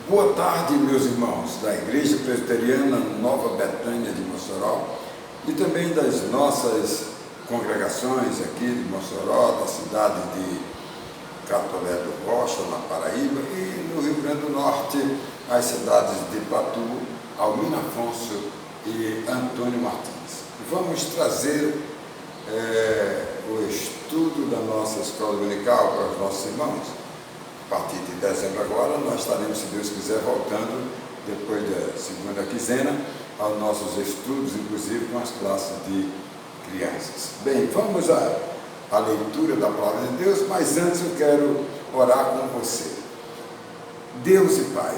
Boa tarde, meus irmãos da Igreja Presbiteriana Nova Betânia de Mossoró e também das nossas congregações aqui de Mossoró, da cidade de Catolé do Rocha, na Paraíba, e no Rio Grande do Norte, as cidades de Patu, Almino Afonso e Antônio Martins. Vamos trazer o estudo da nossa escola dominical para os nossos irmãos. A partir de dezembro agora, nós estaremos, se Deus quiser, voltando, depois da segunda quinzena, aos nossos estudos, inclusive com as classes de crianças. Bem, vamos à leitura da Palavra de Deus, mas antes eu quero orar com você. Deus e Pai,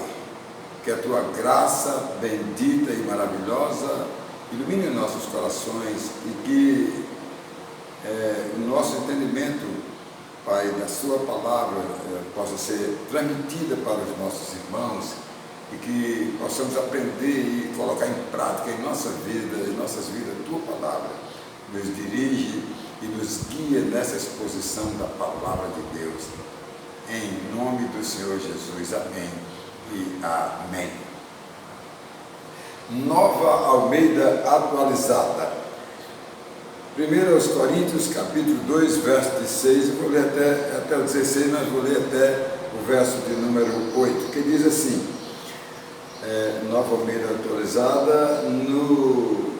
que a Tua graça bendita e maravilhosa ilumine nossos corações e que o nosso entendimento, Pai, da Sua Palavra possa ser transmitida para os nossos irmãos e que possamos aprender e colocar em prática em nossas vidas, a Tua Palavra nos dirige e nos guia nessa exposição da Palavra de Deus. Em nome do Senhor Jesus, amém e amém. Nova Almeida atualizada. 1 Coríntios, capítulo 2, verso 16, eu vou ler até o 16, mas vou ler até o verso de número 8, que diz assim, Nova Almeida atualizada, no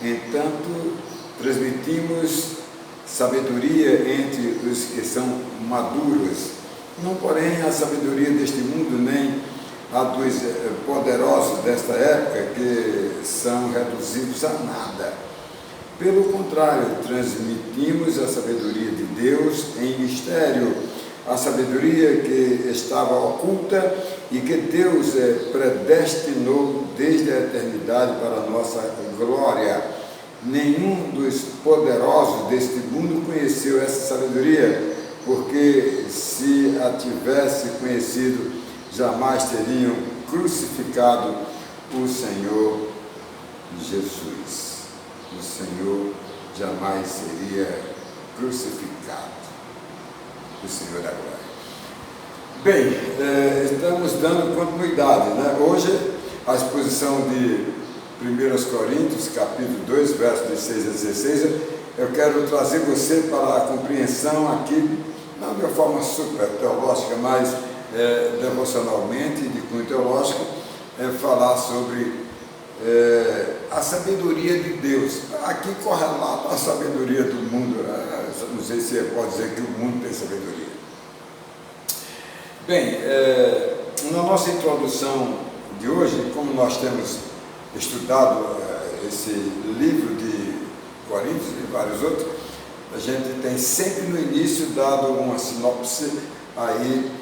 entanto, transmitimos sabedoria entre os que são maduros, não porém a sabedoria deste mundo, nem a dos poderosos desta época, que são reduzidos a nada. Pelo contrário, transmitimos a sabedoria de Deus em mistério, a sabedoria que estava oculta e que Deus predestinou desde a eternidade para a nossa glória. Nenhum dos poderosos deste mundo conheceu essa sabedoria, porque se a tivesse conhecido, jamais teriam crucificado o Senhor Jesus. O Senhor jamais seria crucificado, o Senhor da glória. Bem, estamos dando continuidade, né? Hoje, a exposição de 1 Coríntios, capítulo 2, versos 16 a 16, eu quero trazer você para a compreensão aqui, não de uma forma super teológica, mas devocionalmente, de cunho teológico, falar sobre a sabedoria de Deus, aqui correlato à sabedoria do mundo, não sei se pode dizer que o mundo tem sabedoria. Bem, na nossa introdução de hoje, como nós temos estudado esse livro de Coríntios e vários outros, a gente tem sempre no início dado uma sinopse aí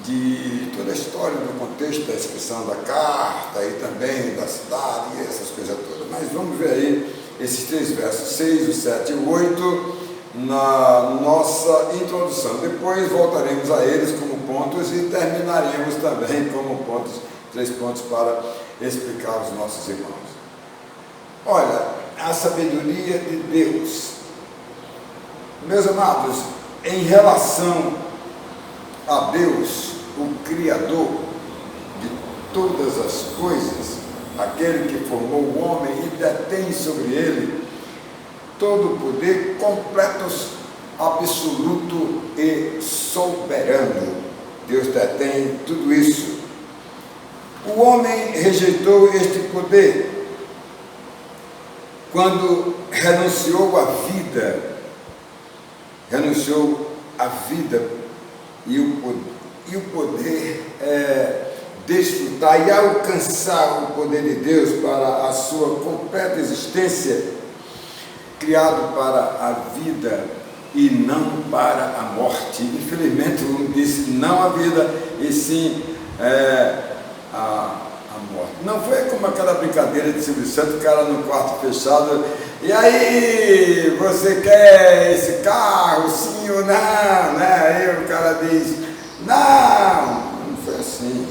de toda a história, do contexto da inscrição da carta e também da cidade e essas coisas todas. Mas vamos ver aí esses três versos, 6, o 7 e o 8, na nossa introdução. Depois voltaremos a eles como pontos e terminaremos também como pontos, 3 pontos para explicar aos nossos irmãos. Olha, a sabedoria de Deus. Meus amados, em relação a Deus, o Criador de todas as coisas, aquele que formou o homem e detém sobre ele todo o poder completo, absoluto e soberano. Deus detém tudo isso. O homem rejeitou este poder quando renunciou à vida e o poder desfrutar e alcançar o poder de Deus para a sua completa existência, criado para a vida e não para a morte. Infelizmente, o homem disse não a vida e sim a morte. Não foi como aquela brincadeira de Silvio Santos, o cara no quarto fechado, e aí, você quer esse carro, sim ou não, né? Aí o cara diz, não foi assim,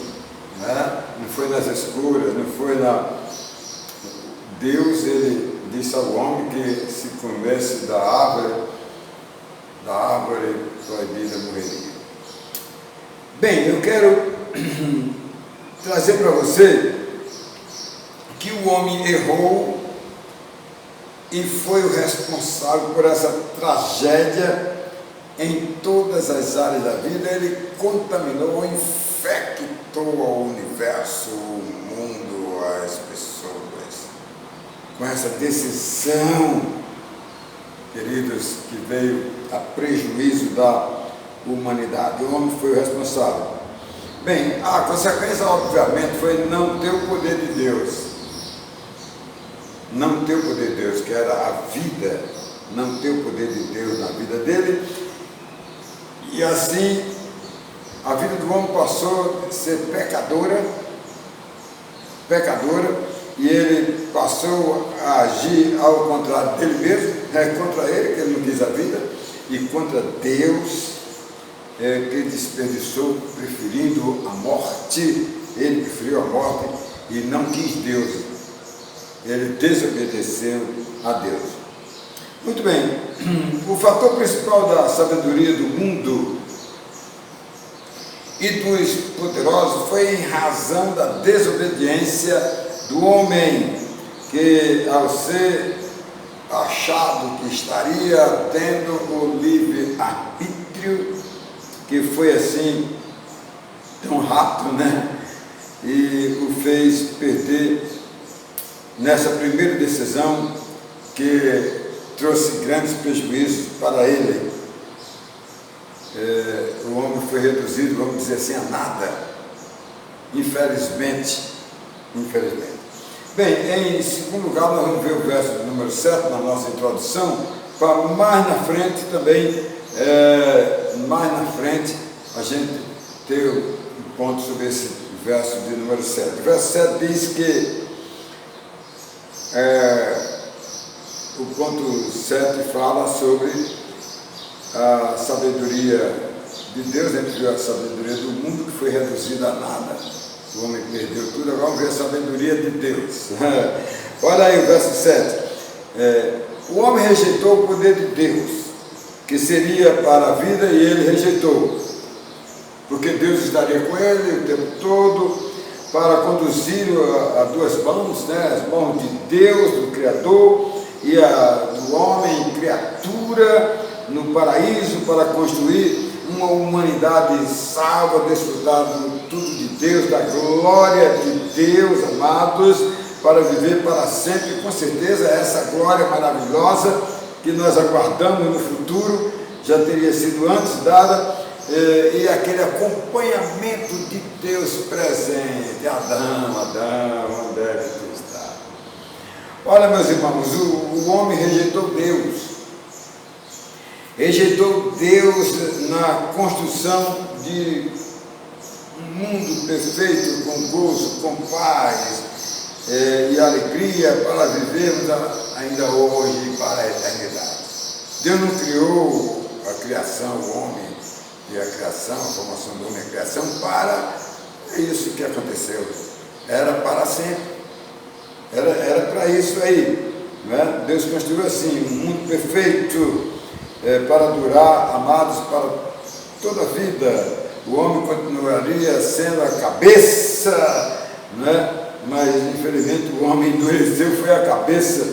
né? Não foi nas escuras, não foi na... Deus, ele disse ao homem que se comesse da árvore proibida morreria. Bem, eu quero trazer para você que o homem errou e foi o responsável por essa tragédia em todas as áreas da vida. Ele contaminou, infectou o universo, o mundo, as pessoas, com essa decisão, queridos, que veio a prejuízo da humanidade. O homem foi o responsável. Bem, a consequência, obviamente, foi não ter o poder de Deus. Não ter o poder de Deus, que era a vida, não ter o poder de Deus na vida dele. E assim, a vida do homem passou a ser pecadora, e ele passou a agir ao contrário dele mesmo, contra ele, que ele não quis a vida, e contra Deus, que desperdiçou, preferindo a morte. Ele preferiu a morte e não quis Deus. Ele desobedeceu a Deus. Muito bem, o fator principal da sabedoria do mundo e dos poderosos foi em razão da desobediência do homem, que ao ser achado que estaria tendo o livre-arbítrio, que foi assim tão rápido, né? E o fez perder nessa primeira decisão, que trouxe grandes prejuízos para ele. O homem foi reduzido, vamos dizer assim, a nada, infelizmente. Bem, em segundo lugar, nós vamos ver o verso número 7 na nossa introdução, para mais na frente também, mais na frente, a gente ter um ponto sobre esse verso de número 7. O verso 7 diz que o ponto 7 fala sobre a sabedoria de Deus, ele viu a sabedoria do mundo, que foi reduzida a nada. O homem perdeu tudo, agora vamos ver a sabedoria de Deus. Olha aí o verso 7. O homem rejeitou o poder de Deus, que seria para a vida, e ele rejeitou, porque Deus estaria com ele o tempo todo, para conduzir a duas mãos, né? As mãos de Deus, do Criador, e a do homem, criatura, no paraíso, para construir uma humanidade salva, desfrutando tudo de Deus, da glória de Deus, amados, para viver para sempre. Com certeza essa glória maravilhosa que nós aguardamos no futuro já teria sido antes dada, e aquele acompanhamento de Deus presente. Adão, onde é que tu está? Olha, meus irmãos, o homem rejeitou Deus. Rejeitou Deus na construção de um mundo perfeito, com gozo, com paz e alegria, para vivermos ainda hoje para a eternidade. Deus não criou a criação, o homem, e a criação, a formação do homem e a criação, para isso que aconteceu. Era para sempre. Era para isso aí. Não é? Deus construiu assim, um mundo perfeito, para durar, amados, para toda a vida. O homem continuaria sendo a cabeça, não é? Mas infelizmente o homem endureceu, foi a cabeça,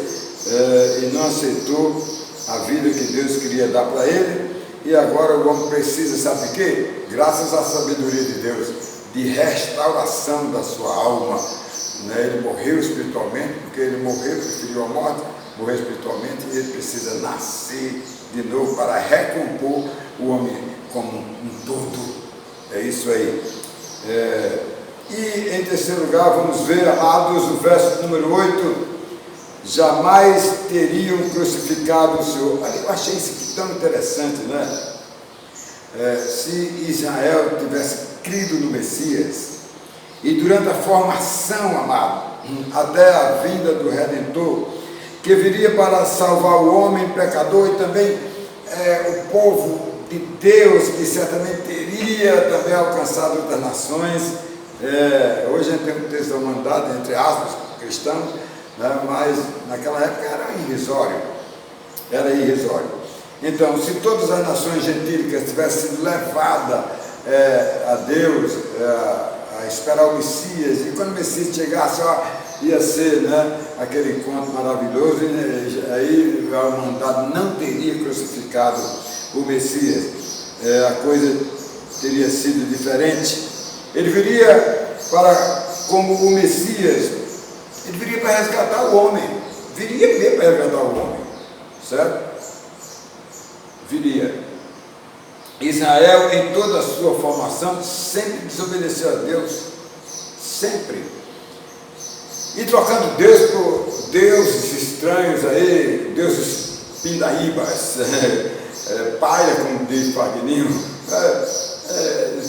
e não aceitou a vida que Deus queria dar para ele. E agora o homem precisa, sabe de quê? Graças à sabedoria de Deus, de restauração da sua alma. Né? Ele morreu espiritualmente, porque ele morreu, preferiu a morte, morreu espiritualmente, e ele precisa nascer de novo para recompor o homem como um todo. É isso aí. E em terceiro lugar, vamos ver, amados, o verso número 8. Jamais teriam crucificado o Senhor. Eu achei isso aqui tão interessante, né? Se Israel tivesse crido no Messias, e durante a formação, amado, até a vinda do Redentor, que viria para salvar o homem pecador, e também o povo de Deus, que certamente teria também alcançado outras nações. Hoje a gente tem um texto da humanidade, entre aspas, cristãos, né? Mas naquela época era irrisório. Então, se todas as nações gentílicas tivessem sido levadas a Deus, a esperar o Messias, e quando o Messias chegasse, ó, ia ser, né, aquele encontro maravilhoso, e aí a humanidade não teria crucificado o Messias, a coisa teria sido diferente. Ele viria como o Messias, ele viria para resgatar o homem, viria mesmo para resgatar o homem, certo? Viria. Israel, em toda a sua formação, sempre desobedeceu a Deus, sempre. E trocando Deus por deuses estranhos aí, deuses pindaíbas, palha, como diz Fagninho,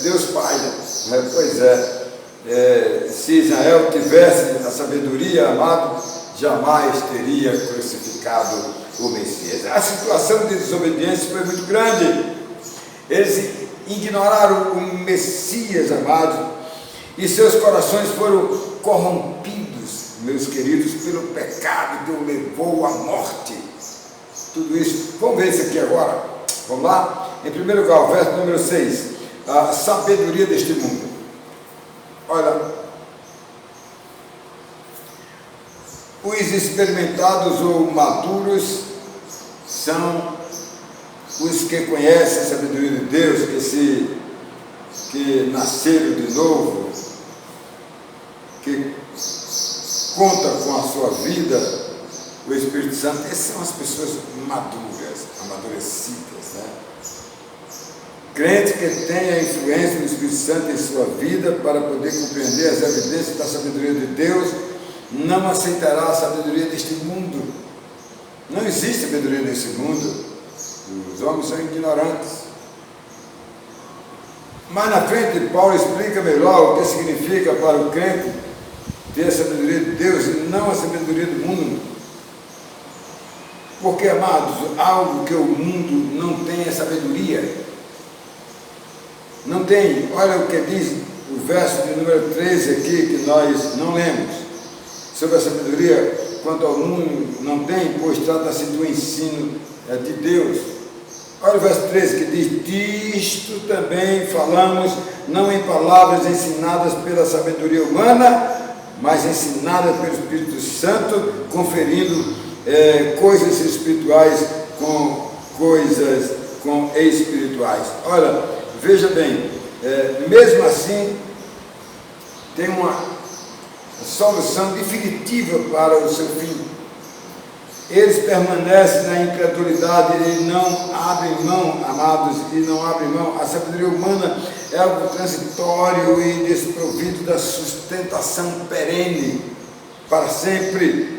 Deus palha, pois se Israel tivesse a sabedoria, amado, jamais teria crucificado o Messias. A situação de desobediência foi muito grande. Eles ignoraram o Messias, amado, e seus corações foram corrompidos, meus queridos, pelo pecado que o levou à morte. Tudo isso. Vamos ver isso aqui agora. Vamos lá? Em primeiro lugar, o verso número 6. A sabedoria deste mundo. Olha, os experimentados ou maduros são os que conhecem a sabedoria de Deus, que nasceram de novo, que conta com a sua vida, o Espírito Santo. Essas são as pessoas maduras, amadurecidas, né? Crente que tem a influência do Espírito Santo em sua vida para poder compreender as evidências da sabedoria de Deus, não aceitará a sabedoria deste mundo. Não existe sabedoria nesse mundo. Os homens são ignorantes. Mas na frente, Paulo explica melhor o que significa para o crente ter a sabedoria de Deus e não a sabedoria do mundo. Porque, amados, algo que o mundo não tem é sabedoria. Não tem. Olha o que diz o verso de número 13 aqui, que nós não lemos, sobre a sabedoria, quanto ao mundo não tem, pois trata-se do ensino de Deus. Olha o verso 13 que diz: disto também falamos, não em palavras ensinadas pela sabedoria humana, mas ensinadas pelo Espírito Santo, conferindo coisas espirituais com coisas espirituais. Olha, veja bem, mesmo assim, tem uma solução definitiva para o seu fim. Eles permanecem na incredulidade e não abrem mão, amados, e não abrem mão. A sabedoria humana é algo transitório e desprovido da sustentação perene para sempre.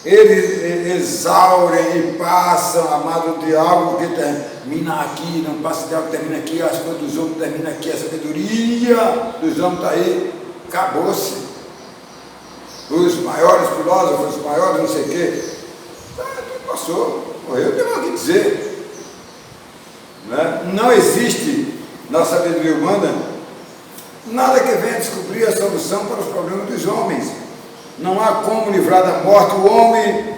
Eles exaurem e passam, amado, de algo que termina aqui, não passa de algo que termina aqui, as coisas dos homens terminam aqui, a sabedoria dos homens está aí, acabou-se. Os maiores filósofos, os maiores não sei o quê, passou, morreu, tem o que dizer. Não existe na sabedoria humana nada que venha descobrir a solução para os problemas dos homens. Não há como livrar da morte. O homem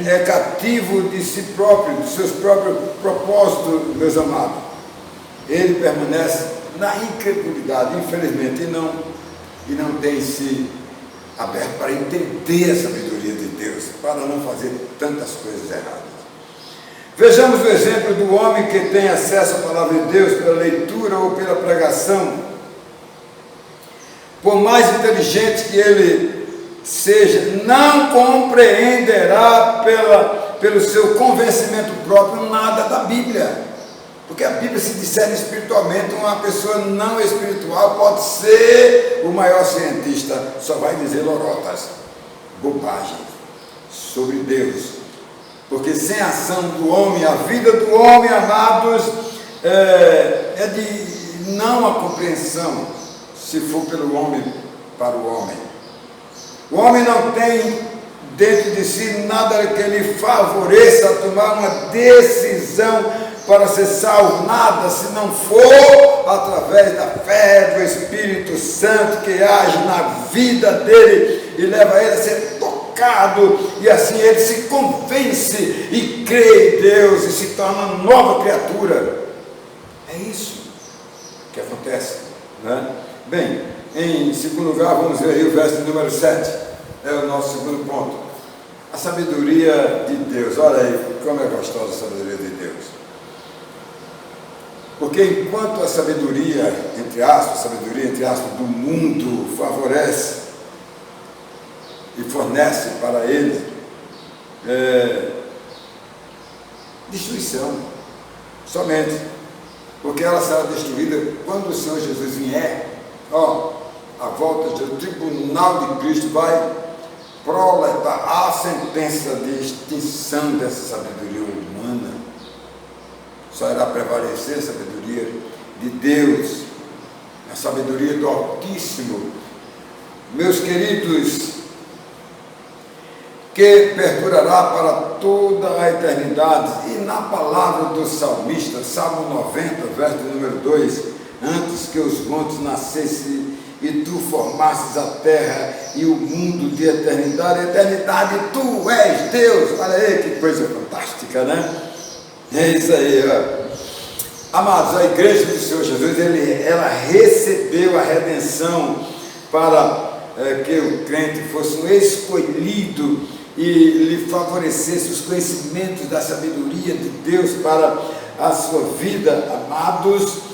é cativo de si próprio, de seus próprios propósitos, meus amados. Ele permanece na incredulidade, infelizmente, e não tem se aberto para entender a sabedoria de Deus, para não fazer tantas coisas erradas. Vejamos o exemplo do homem que tem acesso à palavra de Deus pela leitura ou pela pregação. Por mais inteligente que ele seja, não compreenderá pelo seu convencimento próprio nada da Bíblia. Porque a Bíblia se discerne espiritualmente. Uma pessoa não espiritual pode ser o maior cientista, só vai dizer lorotas, bobagem sobre Deus. Porque sem a ação do homem, a vida do homem, amados, é de não a compreensão, se for pelo homem, para o homem. O homem não tem dentro de si nada que lhe favoreça a tomar uma decisão para ser salvo, nada se não for através da fé do Espírito Santo que age na vida dele e leva ele a ser tocado, e assim ele se convence e crê em Deus e se torna uma nova criatura. É isso que acontece. né? Bem, em segundo lugar, vamos ver aí o verso número 7, é o nosso segundo ponto. A sabedoria de Deus. Olha aí como é gostosa a sabedoria de Deus. Porque enquanto a sabedoria, entre aspas, do mundo favorece e fornece para ele destruição, somente, porque ela será destruída quando o Senhor Jesus vier. A volta do tribunal de Cristo vai proletar a sentença de extinção dessa sabedoria humana. Só irá prevalecer a sabedoria de Deus, a sabedoria do Altíssimo. Meus queridos, que perdurará para toda a eternidade. E na palavra do salmista, Salmo 90, verso número 2, antes que os montes nascessem e tu formasses a terra e o mundo de eternidade, tu és Deus. Olha aí que coisa fantástica, né? É isso aí, ó. Amados, a igreja do Senhor Jesus, ela recebeu a redenção para que o crente fosse um escolhido e lhe favorecesse os conhecimentos da sabedoria de Deus para a sua vida, amados,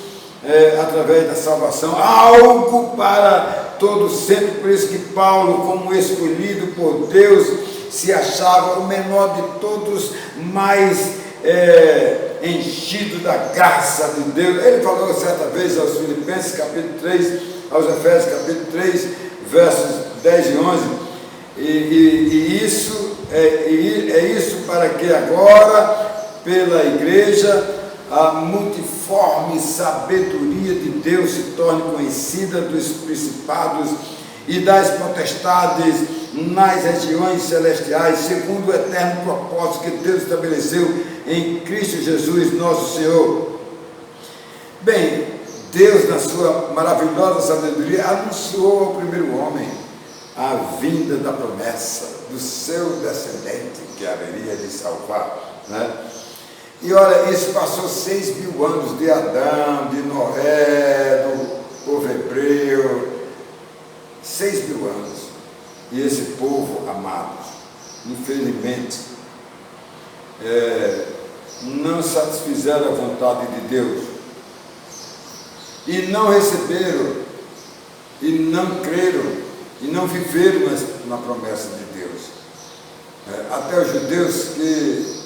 através da salvação, algo para todo sempre. Por isso que Paulo, como escolhido por Deus, se achava o menor de todos, mas enchido da graça de Deus. Ele falou certa vez aos Filipenses, capítulo 3, aos Efésios, capítulo 3, versos 10 e 11, e isso é isso para que agora, pela igreja, a multiforme sabedoria de Deus se torne conhecida dos principados e das potestades nas regiões celestiais, segundo o eterno propósito que Deus estabeleceu em Cristo Jesus, nosso Senhor. Bem, Deus, na sua maravilhosa sabedoria, anunciou ao primeiro homem a vinda da promessa do seu descendente, que haveria de salvar, né? E olha, isso passou 6.000 anos de Adão, de Noé, do povo hebreu, 6.000 anos. E esse povo, amados, infelizmente, não satisfizeram a vontade de Deus, e não receberam, e não creram, e não viveram na promessa de Deus. Até os judeus que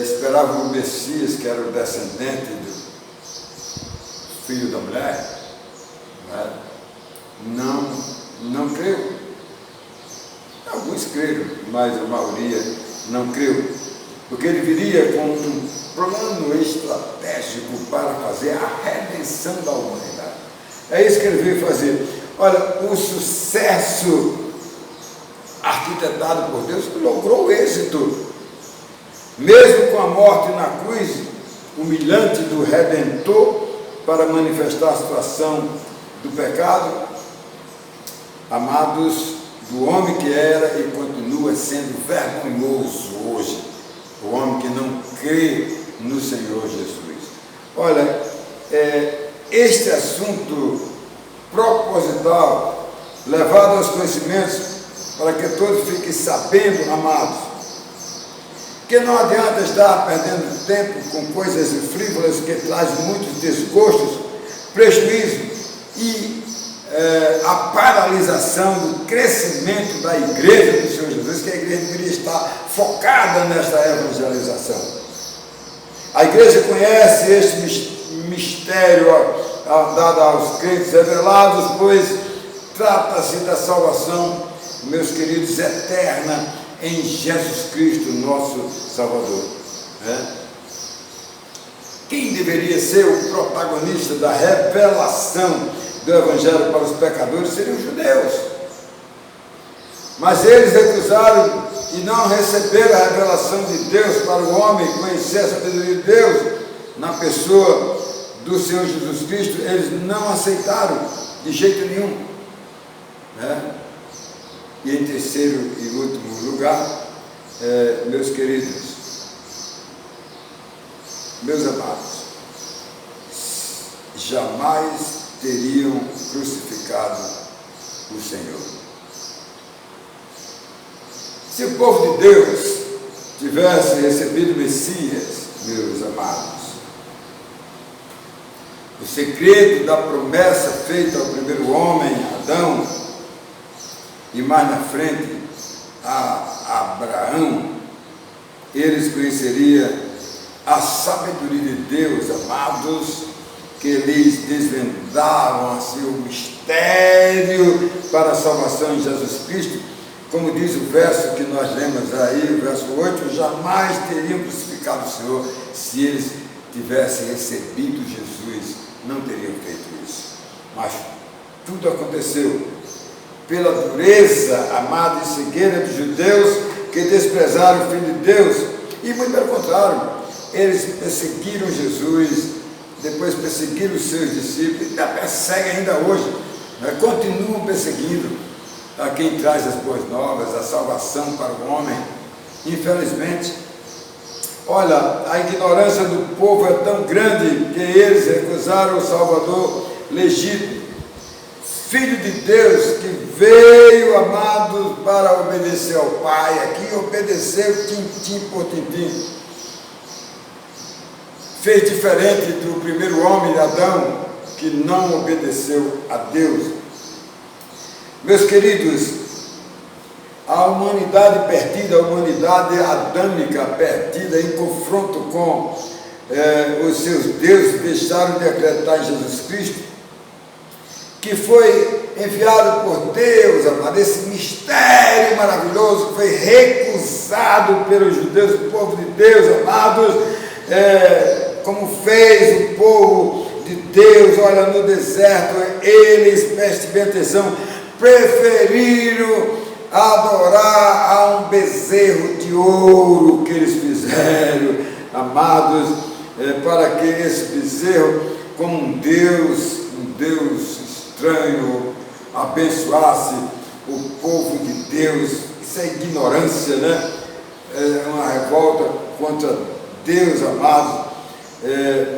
esperavam o Messias, que era o descendente do filho da mulher, né? Não creu. Alguns creram, mas a maioria não creu, porque ele viria com um plano estratégico para fazer a redenção da humanidade. É isso que ele veio fazer. Olha, o sucesso arquitetado por Deus logrou êxito, mesmo com a morte na cruz humilhante do Redentor, para manifestar a situação do pecado, amados, do homem que era e continua sendo vergonhoso hoje, o homem que não crê no Senhor Jesus. Olha, este assunto proposital, levado aos conhecimentos, para que todos fiquem sabendo, amados, que não adianta estar perdendo tempo com coisas frívolas que trazem muitos desgostos, prejuízo e a paralisação do crescimento da igreja do Senhor Jesus, que a igreja deveria estar focada nesta evangelização. A igreja conhece este mistério dado aos crentes revelados, pois trata-se da salvação, meus queridos, eterna em Jesus Cristo, nosso Salvador. Quem deveria ser o protagonista da revelação do Evangelho para os pecadores seriam os judeus. Mas eles recusaram e não receberam a revelação de Deus para o homem conhecer a sabedoria de Deus na pessoa do Senhor Jesus Cristo. Eles não aceitaram de jeito nenhum, né? E em terceiro e último lugar, meus queridos, meus amados, jamais teriam crucificado o Senhor. Se o povo de Deus tivesse recebido o Messias, meus amados, o segredo da promessa feita ao primeiro homem, Adão, e mais na frente a Abraão, eles conheceriam a sabedoria de Deus, amados, que lhes desvendavam assim o mistério para a salvação em Jesus Cristo. Como diz o verso que nós lemos aí, o verso 8, jamais teriam crucificado o Senhor se eles tivessem recebido Jesus, não teriam feito isso. Mas tudo aconteceu pela dureza, amada, e cegueira dos judeus que desprezaram o Filho de Deus, e muito pelo contrário, eles perseguiram Jesus, depois perseguiram os seus discípulos, e perseguem ainda hoje, né? Continuam perseguindo a quem traz as boas novas, a salvação para o homem. Infelizmente, olha, a ignorância do povo é tão grande que eles recusaram o Salvador legítimo, Filho de Deus, que veio, amado, para obedecer ao Pai, aqui obedeceu tintim por tintim. Fez diferente do primeiro homem, Adão, que não obedeceu a Deus. Meus queridos, a humanidade perdida, a humanidade adâmica perdida em confronto com os seus deuses, deixaram de acreditar em Jesus Cristo, que foi enviado por Deus, amado, esse mistério maravilhoso que foi recusado pelos judeus, o povo de Deus, amados, como fez o povo de Deus, olha, no deserto, eles, preste bem atenção, preferiram adorar a um bezerro de ouro que eles fizeram, amados, para que esse bezerro, como um Deus estranho, abençoasse o povo de Deus. Isso é ignorância, né? É uma revolta contra Deus, amados,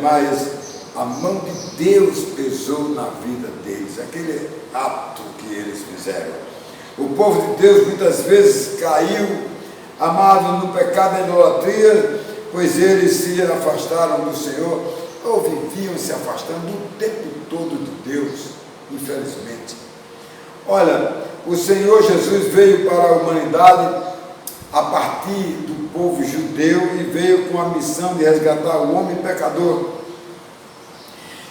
mas a mão de Deus pesou na vida deles, aquele ato que eles fizeram. O povo de Deus muitas vezes caiu, amado, no pecado da idolatria, pois eles se afastaram do Senhor, ou viviam se afastando o tempo todo de Deus, infelizmente. Olha, o Senhor Jesus veio para a humanidade a partir do povo judeu e veio com a missão de resgatar o homem pecador.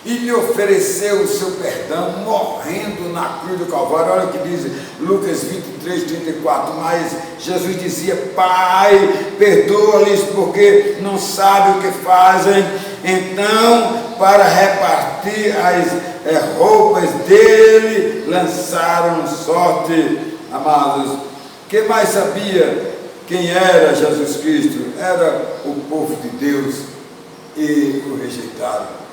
E lhe ofereceu o seu perdão, morrendo na cruz do Calvário. Olha o que diz Lucas 23, 34. Mas Jesus dizia: Pai, perdoa-lhes, porque não sabem o que fazem. Então, para repartir as roupas dele, lançaram sorte. Amados, quem mais sabia quem era Jesus Cristo? Era o povo de Deus, e o rejeitaram.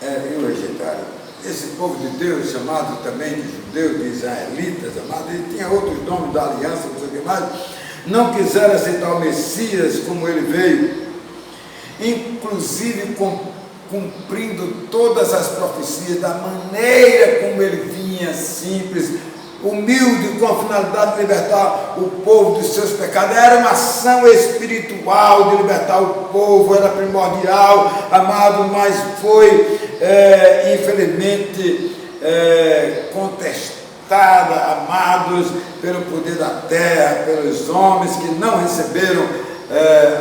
E o rejeitaram. Esse povo de Deus, chamado também de judeus, de israelitas, amado, ele tinha outros nomes da aliança, não sei o que mais, não quiseram aceitar o Messias como ele veio, inclusive cumprindo todas as profecias, da maneira como ele vinha, simples, humilde, com a finalidade de libertar o povo dos seus pecados. Era uma ação espiritual de libertar o povo, era primordial, amado, mas foi infelizmente contestada, amados, pelo poder da terra, pelos homens que não receberam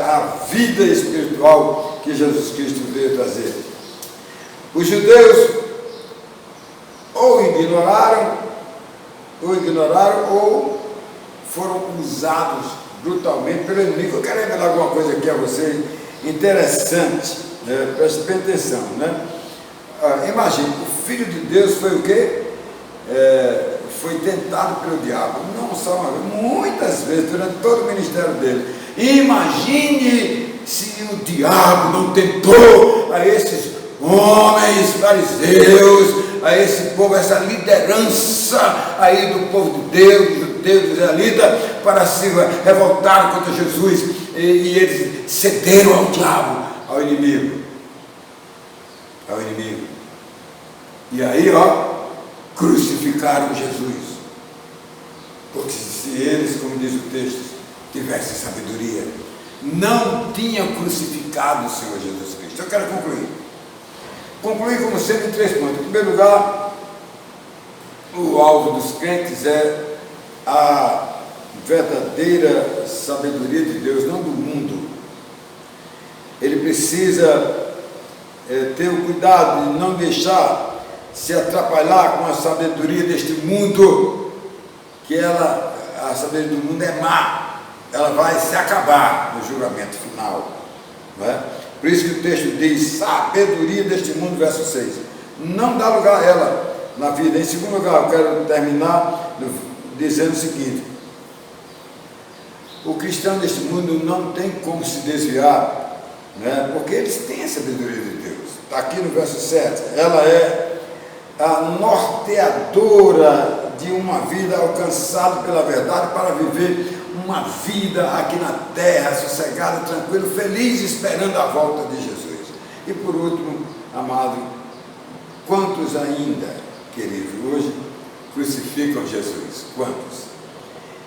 a vida espiritual que Jesus Cristo veio trazer. Os judeus ou ignoraram ou foram usados brutalmente pelo inimigo. Eu quero revelar alguma coisa aqui a vocês interessante, preste bem atenção, né? Imagine, o Filho de Deus foi o quê? Foi tentado pelo diabo, não só uma vez, muitas vezes, durante todo o ministério dele. Imagine se o diabo não tentou a esses homens fariseus, a esse povo, essa liderança aí do povo de Deus, dos judeus, dos israelitas, para se revoltar contra Jesus, e eles cederam ao diabo, ao inimigo. ao inimigo. E aí, crucificaram Jesus. Porque se eles, como diz o texto, tivessem sabedoria, não tinham crucificado o Senhor Jesus Cristo. Eu quero concluir. Concluir, como sempre, em 3 pontos. Em primeiro lugar, o alvo dos crentes é a verdadeira sabedoria de Deus, não do mundo. Ele precisa ter o cuidado de não deixar se atrapalhar com a sabedoria deste mundo, que a sabedoria do mundo é má, ela vai se acabar no julgamento final, não é? Por isso que o texto diz, sabedoria deste mundo, verso 6, não dá lugar a ela na vida. Em segundo lugar, eu quero terminar dizendo o seguinte: o cristão deste mundo não tem como se desviar, né? Porque eles têm a sabedoria de Deus. Está aqui no verso 7, ela é a norteadora de uma vida alcançada pela verdade para viver uma vida aqui na terra, sossegada, tranquila, feliz, esperando a volta de Jesus. E por último, amado, quantos ainda, queridos, hoje crucificam Jesus? Quantos?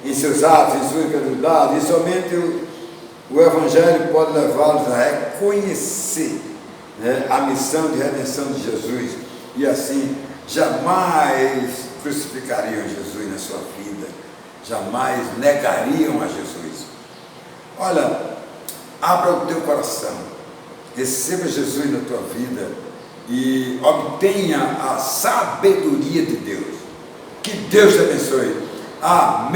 Em seus atos, em sua incredulidade, e somente o Evangelho pode levá-los a reconhecer, né, a missão de redenção de Jesus, e assim jamais crucificariam Jesus na sua vida, jamais negariam a Jesus. Olha, abra o teu coração, receba Jesus na tua vida e obtenha a sabedoria de Deus. Que Deus te abençoe. Amém.